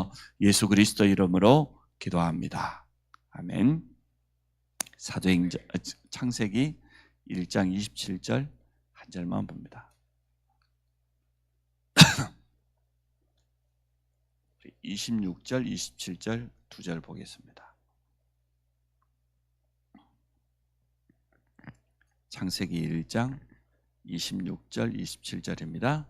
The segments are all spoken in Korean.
주셔서 예수 그리스도 이름으로 기도합니다. 아멘. 사도행전 창세기 1장 27절 한 절만 봅니다. 26절, 27절 두 절 보겠습니다. 창세기 1장 26절, 27절입니다.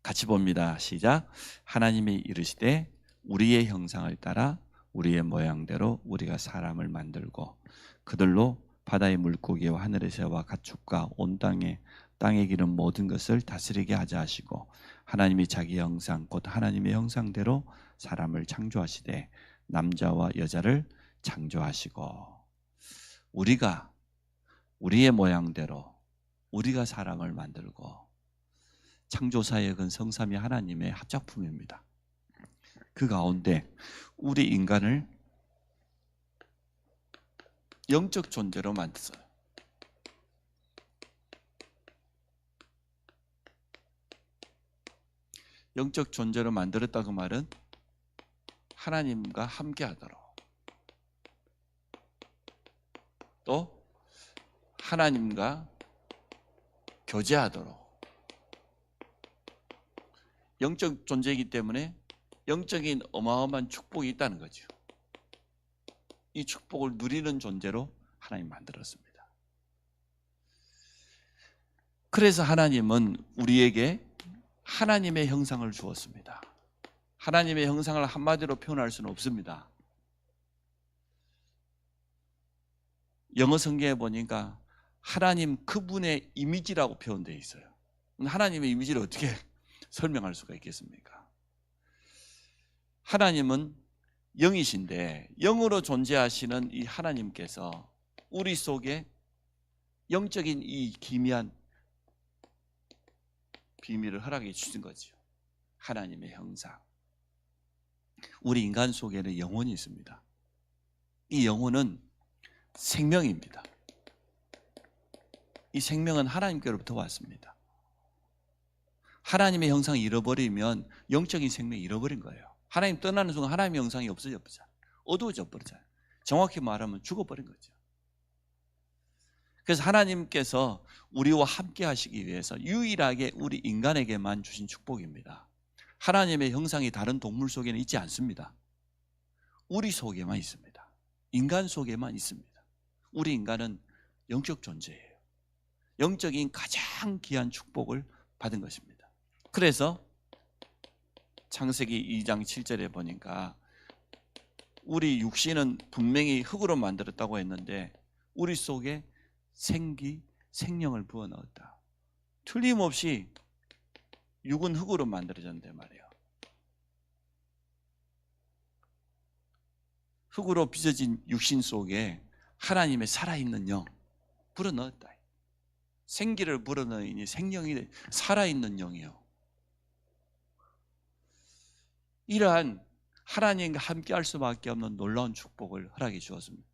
같이 봅니다. 시작. 하나님이 이르시되 우리의 형상을 따라 우리의 모양대로 우리가 사람을 만들고 그들로 바다의 물고기와 하늘의 새와 가축과 온 땅에 기는 모든 것을 다스리게 하자 하시고 하나님이 자기 형상 곧 하나님의 형상대로 사람을 창조하시되 남자와 여자를 창조하시고 우리가 우리의 모양대로 우리가 사람을 만들고 창조사역은 성삼위 하나님의 합작품입니다. 그 가운데 우리 인간을 영적 존재로 만들었어요. 영적 존재로 만들었다고 말은 하나님과 함께하도록 또 하나님과 교제하도록 영적 존재이기 때문에 영적인 어마어마한 축복이 있다는 거죠. 이 축복을 누리는 존재로 하나님 만들었습니다. 그래서 하나님은 우리에게 하나님의 형상을 주었습니다. 하나님의 형상을 한마디로 표현할 수는 없습니다. 영어 성경에 보니까 하나님 그분의 이미지라고 표현되어 있어요. 하나님의 이미지를 어떻게 설명할 수가 있겠습니까? 하나님은 영이신데 영으로 존재하시는 이 하나님께서 우리 속에 영적인 이 기미한 비밀을 허락해 주신 거죠. 하나님의 형상. 우리 인간 속에는 영혼이 있습니다. 이 영혼은 생명입니다. 이 생명은 하나님께로부터 왔습니다. 하나님의 형상을 잃어버리면 영적인 생명이 잃어버린 거예요. 하나님 떠나는 순간 하나님의 형상이 없어져 버리잖아요. 어두워져 버리잖아요. 정확히 말하면 죽어버린 거죠. 그래서 하나님께서 우리와 함께 하시기 위해서 유일하게 우리 인간에게만 주신 축복입니다. 하나님의 형상이 다른 동물 속에는 있지 않습니다. 우리 속에만 있습니다. 인간 속에만 있습니다. 우리 인간은 영적 존재예요. 영적인 가장 귀한 축복을 받은 것입니다. 그래서 창세기 2장 7절에 보니까 우리 육신은 분명히 흙으로 만들었다고 했는데 우리 속에 생명을 부어넣었다. 틀림없이 육은 흙으로 만들어졌는데 말이에요. 흙으로 빚어진 육신 속에 하나님의 살아있는 영 불어넣었다. 생기를 불어넣으니 생명이 살아있는 영이요. 이러한 하나님과 함께 할 수밖에 없는 놀라운 축복을 허락해 주었습니다.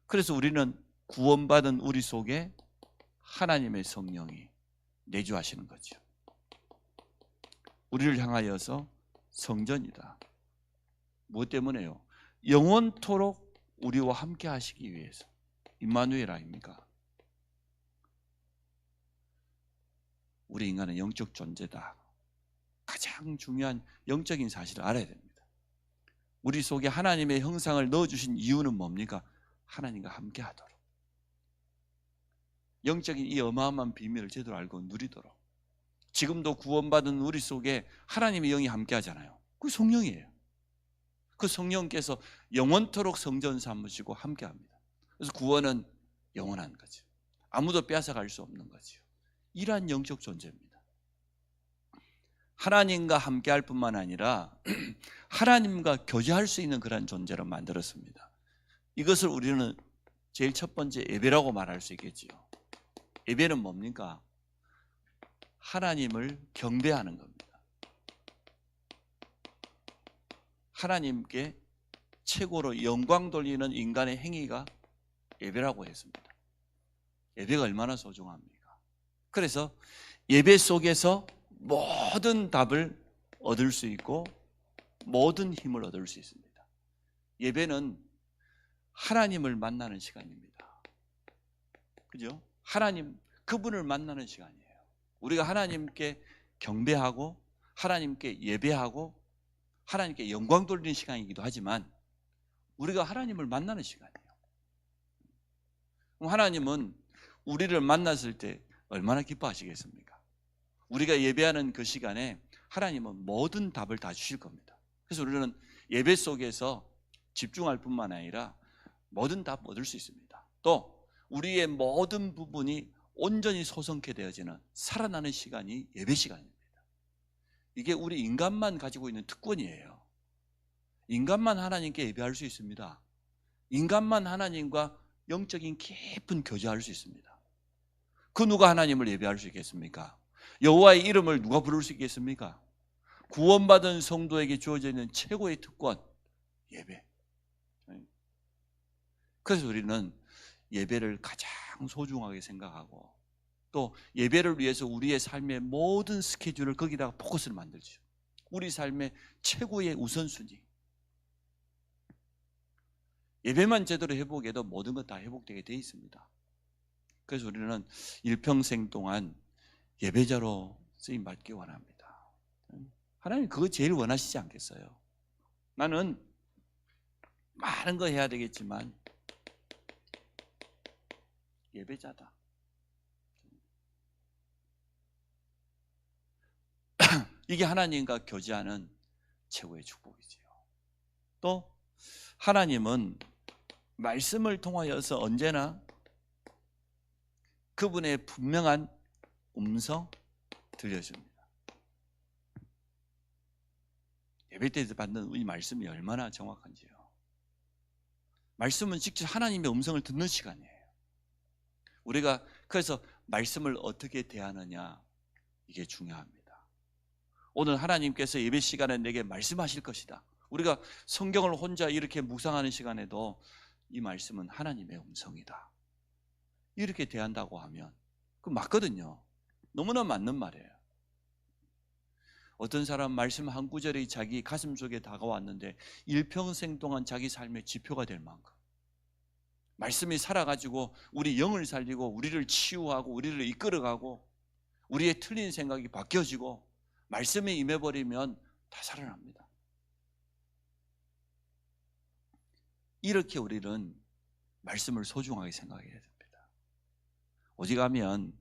그래서 우리는 구원받은 우리 속에 하나님의 성령이 내주하시는 거죠. 우리를 향하여서 성전이다. 무엇 때문에요? 영원토록 우리와 함께 하시기 위해서. 임마누엘 아닙니까? 우리 인간은 영적 존재다. 가장 중요한 영적인 사실을 알아야 됩니다. 우리 속에 하나님의 형상을 넣어주신 이유는 뭡니까? 하나님과 함께 하도록. 영적인 이 어마어마한 비밀을 제대로 알고 누리도록. 지금도 구원받은 우리 속에 하나님의 영이 함께 하잖아요. 그게 성령이에요. 그 성령께서 영원토록 성전 삼으시고 함께 합니다. 그래서 구원은 영원한 거죠. 아무도 빼앗아갈 수 없는 거죠. 이러한 영적 존재입니다. 하나님과 함께할 뿐만 아니라 하나님과 교제할 수 있는 그런 존재로 만들었습니다. 이것을 우리는 제일 첫 번째 예배라고 말할 수 있겠지요. 예배는 뭡니까? 하나님을 경배하는 겁니다. 하나님께 최고로 영광 돌리는 인간의 행위가 예배라고 했습니다. 예배가 얼마나 소중합니까? 그래서 예배 속에서 모든 답을 얻을 수 있고 모든 힘을 얻을 수 있습니다. 예배는 하나님을 만나는 시간입니다. 그죠? 하나님, 그분을 만나는 시간이에요. 우리가 하나님께 경배하고 하나님께 예배하고 하나님께 영광 돌리는 시간이기도 하지만 우리가 하나님을 만나는 시간이에요. 그럼 하나님은 우리를 만났을 때 얼마나 기뻐하시겠습니까? 우리가 예배하는 그 시간에 하나님은 모든 답을 다 주실 겁니다. 그래서 우리는 예배 속에서 집중할 뿐만 아니라 모든 답 얻을 수 있습니다. 또 우리의 모든 부분이 온전히 소성케 되어지는 살아나는 시간이 예배 시간입니다. 이게 우리 인간만 가지고 있는 특권이에요. 인간만 하나님께 예배할 수 있습니다. 인간만 하나님과 영적인 깊은 교제할 수 있습니다. 그 누가 하나님을 예배할 수 있겠습니까? 여호와의 이름을 누가 부를 수 있겠습니까? 구원받은 성도에게 주어져 있는 최고의 특권, 예배. 그래서 우리는 예배를 가장 소중하게 생각하고 또 예배를 위해서 우리의 삶의 모든 스케줄을 거기다가 포커스를 만들죠. 우리 삶의 최고의 우선순위. 예배만 제대로 회복해도 모든 것 다 회복되게 되어 있습니다. 그래서 우리는 일평생 동안 예배자로 쓰임받기 원합니다. 하나님 그거 제일 원하시지 않겠어요? 나는 많은 거 해야 되겠지만 예배자다. 이게 하나님과 교제하는 최고의 축복이지요. 또 하나님은 말씀을 통하여서 언제나 그분의 분명한 음성 들려줍니다. 예배 때에서 받는 이 말씀이 얼마나 정확한지요. 말씀은 직접 하나님의 음성을 듣는 시간이에요. 우리가 그래서 말씀을 어떻게 대하느냐, 이게 중요합니다. 오늘 하나님께서 예배 시간에 내게 말씀하실 것이다. 우리가 성경을 혼자 이렇게 묵상하는 시간에도 이 말씀은 하나님의 음성이다, 이렇게 대한다고 하면 그 맞거든요. 너무나 맞는 말이에요. 어떤 사람 말씀 한 구절이 자기 가슴 속에 다가왔는데 일평생 동안 자기 삶의 지표가 될 만큼 말씀이 살아가지고 우리 영을 살리고 우리를 치유하고 우리를 이끌어가고 우리의 틀린 생각이 바뀌어지고 말씀에 임해버리면 다 살아납니다. 이렇게 우리는 말씀을 소중하게 생각해야 됩니다. 오직하면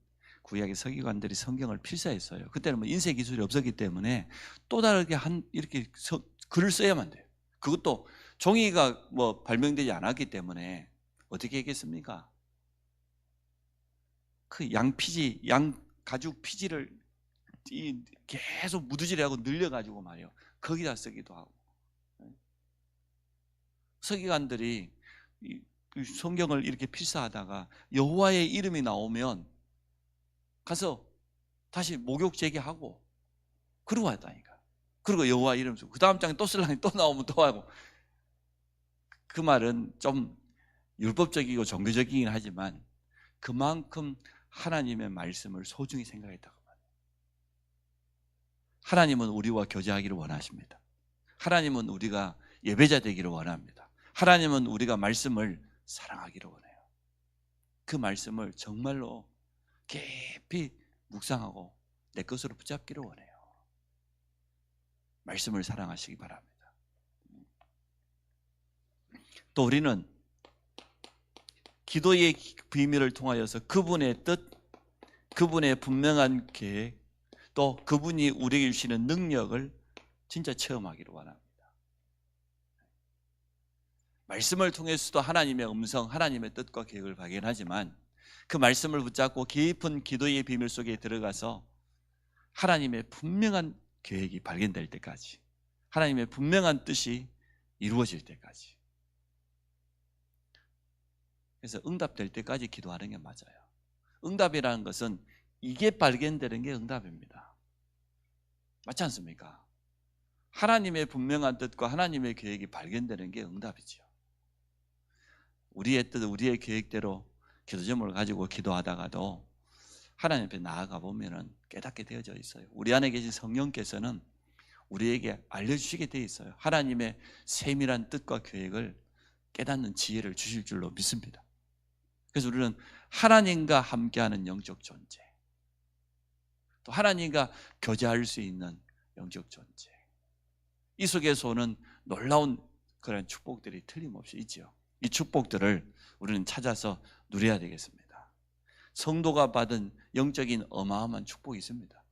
구약의 서기관들이 성경을 필사했어요. 그때는 뭐 인쇄 기술이 없었기 때문에 또 다르게 이렇게 글을 써야만 돼요. 그것도 종이가 뭐 발명되지 않았기 때문에 어떻게 했겠습니까? 그 양피지, 양 가죽 피지를 계속 무드질하고 늘려가지고 말이에요. 거기다 쓰기도 하고. 서기관들이 성경을 이렇게 필사하다가 여호와의 이름이 나오면 가서 다시 목욕 재개하고 그러고 왔다니까. 그리고 여호와 이름 쓰고 그 다음 장에 또 쓰려니 또 나오면 또 하고. 그 말은 좀 율법적이고 종교적이긴 하지만 그만큼 하나님의 말씀을 소중히 생각했다고 말해요. 하나님은 우리와 교제하기를 원하십니다. 하나님은 우리가 예배자 되기를 원합니다. 하나님은 우리가 말씀을 사랑하기를 원해요. 그 말씀을 정말로 깊이 묵상하고 내 것으로 붙잡기를 원해요. 말씀을 사랑하시기 바랍니다. 또 우리는 기도의 비밀을 통하여서 그분의 뜻, 그분의 분명한 계획, 또 그분이 우리에게 주시는 능력을 진짜 체험하기를 원합니다. 말씀을 통해서도 하나님의 음성, 하나님의 뜻과 계획을 발견하지만 그 말씀을 붙잡고 깊은 기도의 비밀 속에 들어가서 하나님의 분명한 계획이 발견될 때까지, 하나님의 분명한 뜻이 이루어질 때까지, 그래서 응답될 때까지 기도하는 게 맞아요. 응답이라는 것은 이게 발견되는 게 응답입니다. 맞지 않습니까? 하나님의 분명한 뜻과 하나님의 계획이 발견되는 게 응답이죠. 우리의 뜻, 우리의 계획대로 기도 제목을 가지고 기도하다가도 하나님 앞에 나아가 보면은 깨닫게 되어져 있어요. 우리 안에 계신 성령께서는 우리에게 알려주시게 돼 있어요. 하나님의 세밀한 뜻과 계획을 깨닫는 지혜를 주실 줄로 믿습니다. 그래서 우리는 하나님과 함께하는 영적 존재, 또 하나님과 교제할 수 있는 영적 존재, 이 속에서 오는 놀라운 그런 축복들이 틀림없이 있지요. 이 축복들을 우리는 찾아서 누려야 되겠습니다. 성도가 받은 영적인 어마어마한 축복이 있습니다.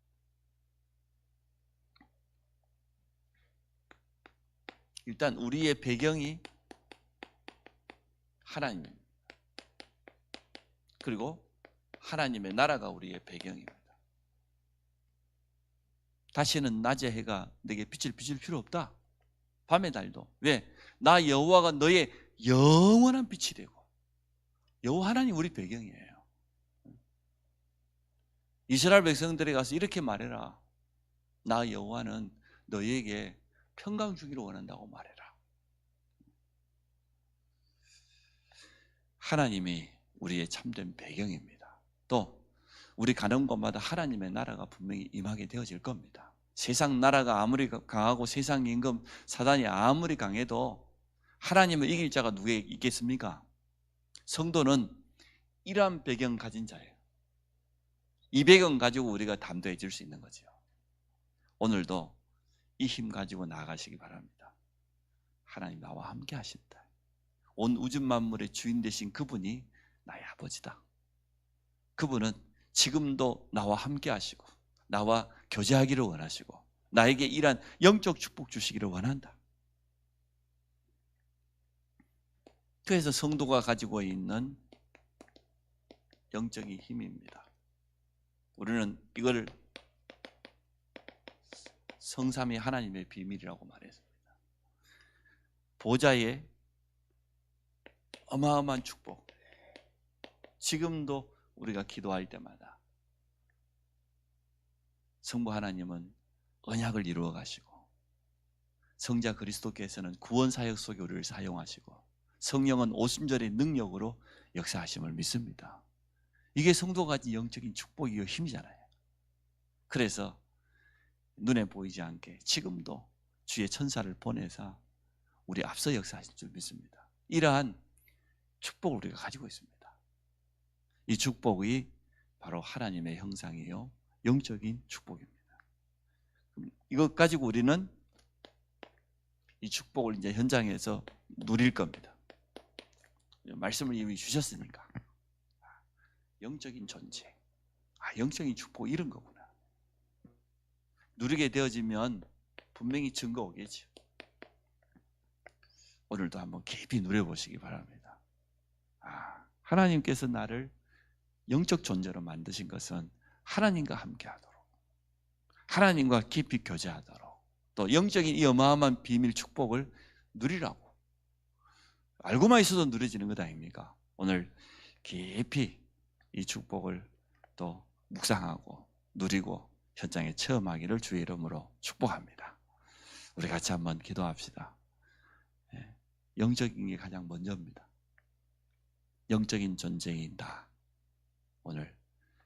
일단 우리의 배경이 하나님입니다. 그리고 하나님의 나라가 우리의 배경입니다. 다시는 낮에 해가 내게 빛을 비출 필요 없다. 밤의 달도. 왜? 나 여호와가 너의 영원한 빛이 되고, 여호와 하나님 우리 배경이에요. 이스라엘 백성들에 가서 이렇게 말해라. 나 여호와는 너희에게 평강 주기를 원한다고 말해라. 하나님이 우리의 참된 배경입니다. 또 우리 가는 곳마다 하나님의 나라가 분명히 임하게 되어질 겁니다. 세상 나라가 아무리 강하고 세상 임금 사단이 아무리 강해도 하나님을 이길 자가 누구에 있겠습니까? 성도는 이러한 배경 가진 자예요. 이 배경 가지고 우리가 담대해질 수 있는 거죠. 오늘도 이 힘 가지고 나아가시기 바랍니다. 하나님 나와 함께 하신다. 온 우주 만물의 주인 되신 그분이 나의 아버지다. 그분은 지금도 나와 함께 하시고 나와 교제하기를 원하시고 나에게 이러한 영적 축복 주시기를 원한다. 그래서 성도가 가지고 있는 영적인 힘입니다. 우리는 이걸 성삼위 하나님의 비밀이라고 말했습니다. 보좌의 어마어마한 축복, 지금도 우리가 기도할 때마다 성부 하나님은 언약을 이루어 가시고 성자 그리스도께서는 구원 사역 속에 우리를 사용하시고 성령은 오순절의 능력으로 역사하심을 믿습니다. 이게 성도가 가진 영적인 축복이요 힘이잖아요. 그래서 눈에 보이지 않게 지금도 주의 천사를 보내사 우리 앞서 역사하실 줄 믿습니다. 이러한 축복을 우리가 가지고 있습니다. 이 축복이 바로 하나님의 형상이요 영적인 축복입니다. 이것 가지고 우리는 이 축복을 이제 현장에서 누릴 겁니다. 말씀을 이미 주셨으니까. 영적인 존재, 영적인 축복 이런 거구나. 누리게 되어지면 분명히 증거 오겠죠. 오늘도 한번 깊이 누려보시기 바랍니다. 하나님께서 나를 영적 존재로 만드신 것은 하나님과 함께하도록, 하나님과 깊이 교제하도록, 또 영적인 이 어마어마한 비밀 축복을 누리라고. 알고만 있어도 누려지는 것 아닙니까? 오늘 깊이 이 축복을 또 묵상하고 누리고 현장에 체험하기를 주의 이름으로 축복합니다. 우리 같이 한번 기도합시다. 영적인 게 가장 먼저입니다. 영적인 존재인 나, 오늘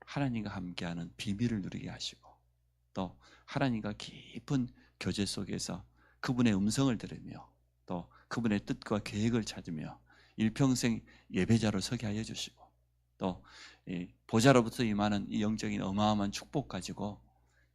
하나님과 함께하는 비밀을 누리게 하시고 또 하나님과 깊은 교제 속에서 그분의 음성을 들으며 또 그분의 뜻과 계획을 찾으며 일평생 예배자로 서게 하여 주시고 또 보좌로부터 임하는 이 영적인 어마어마한 축복 가지고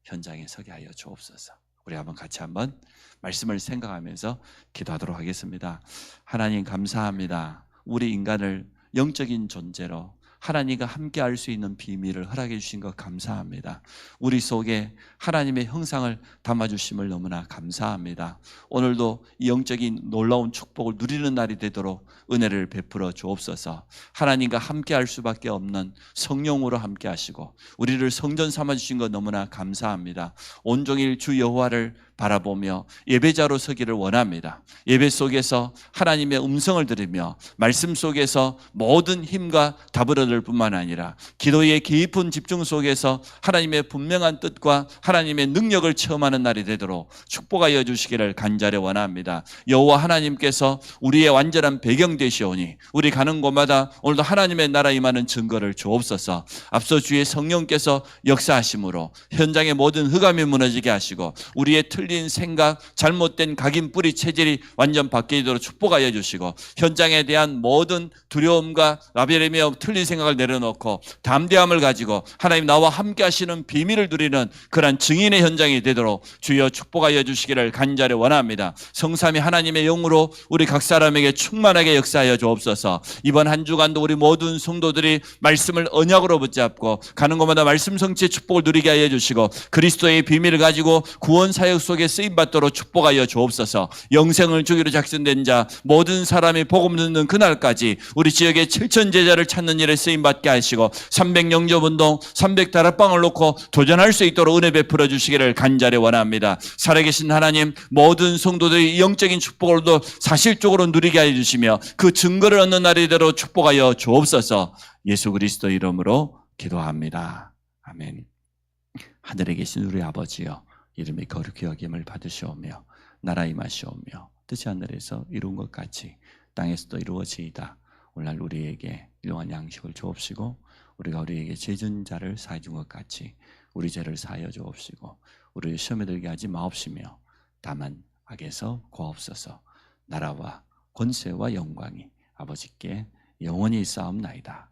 현장에 서게 하여 주옵소서. 우리 같이 한번 말씀을 생각하면서 기도하도록 하겠습니다. 하나님 감사합니다. 우리 인간을 영적인 존재로 하나님과 함께 할 수 있는 비밀을 허락해 주신 것 감사합니다. 우리 속에 하나님의 형상을 담아주심을 너무나 감사합니다. 오늘도 이 영적인 놀라운 축복을 누리는 날이 되도록 은혜를 베풀어 주옵소서. 하나님과 함께 할 수밖에 없는 성령으로 함께 하시고 우리를 성전 삼아주신 것 너무나 감사합니다. 온종일 주 여호와를 바라보며 예배자로 서기를 원합니다. 예배 속에서 하나님의 음성을 들으며 말씀 속에서 모든 힘과 답을 얻을 뿐만 아니라 기도의 깊은 집중 속에서 하나님의 분명한 뜻과 하나님의 능력을 체험하는 날이 되도록 축복하여 주시기를 간절히 원합니다. 여호와 하나님께서 우리의 완전한 배경 되시오니 우리 가는 곳마다 오늘도 하나님의 나라 임하는 증거를 주옵소서. 앞서 주의 성령께서 역사하심으로 현장의 모든 흑암이 무너지게 하시고 우리의 틀린 틀린 생각, 잘못된 각인 뿌리 체질이 완전 바뀌도록 축복하여 주시고, 현장에 대한 모든 두려움과 라벨이며 틀린 생각을 내려놓고 담대함을 가지고 하나님 나와 함께 하시는 비밀을 누리는 그러한 증인의 현장이 되도록 주여 축복하여 주시기를 간절히 원합니다. 성삼위 하나님의 영으로 우리 각 사람에게 충만하게 역사하여 주옵소서. 이번 한 주간도 우리 모든 성도들이 말씀을 언약으로 붙잡고 가는 곳마다 말씀 성취의 축복을 누리게 하여 주시고, 그리스도의 비밀을 가지고 구원 사역 속에 쓰임 받도록 축복하여 주옵소서. 영생을 주기로 작정된 자 모든 사람이 복음 듣는 그날까지 우리 지역의 7천 제자를 찾는 일에 쓰임 받게 하시고, 300 영접 운동, 300 다락방을 놓고 도전할 수 있도록 은혜 베풀어 주시기를 간절히 원합니다. 살아계신 하나님, 모든 성도들이 영적인 축복을도 사실적으로 누리게 하여 주시며 그 증거를 얻는 날이 되도록 축복하여 주옵소서. 예수 그리스도 이름으로 기도합니다. 아멘. 하늘에 계신 우리 아버지여, 이름이 거룩히 여김을 받으시오며 나라 임하시오며 뜻이 하늘에서 이룬 것 같이 땅에서도 이루어지이다. 오늘날 우리에게 일용할 양식을 주옵시고, 우리가 우리에게 죄 지은 자를 사해 준 것 같이 우리 죄를 사하여 주옵시고, 우리를 시험에 들게 하지 마옵시며 다만 악에서 구하옵소서. 나라와 권세와 영광이 아버지께 영원히 있사옵나이다.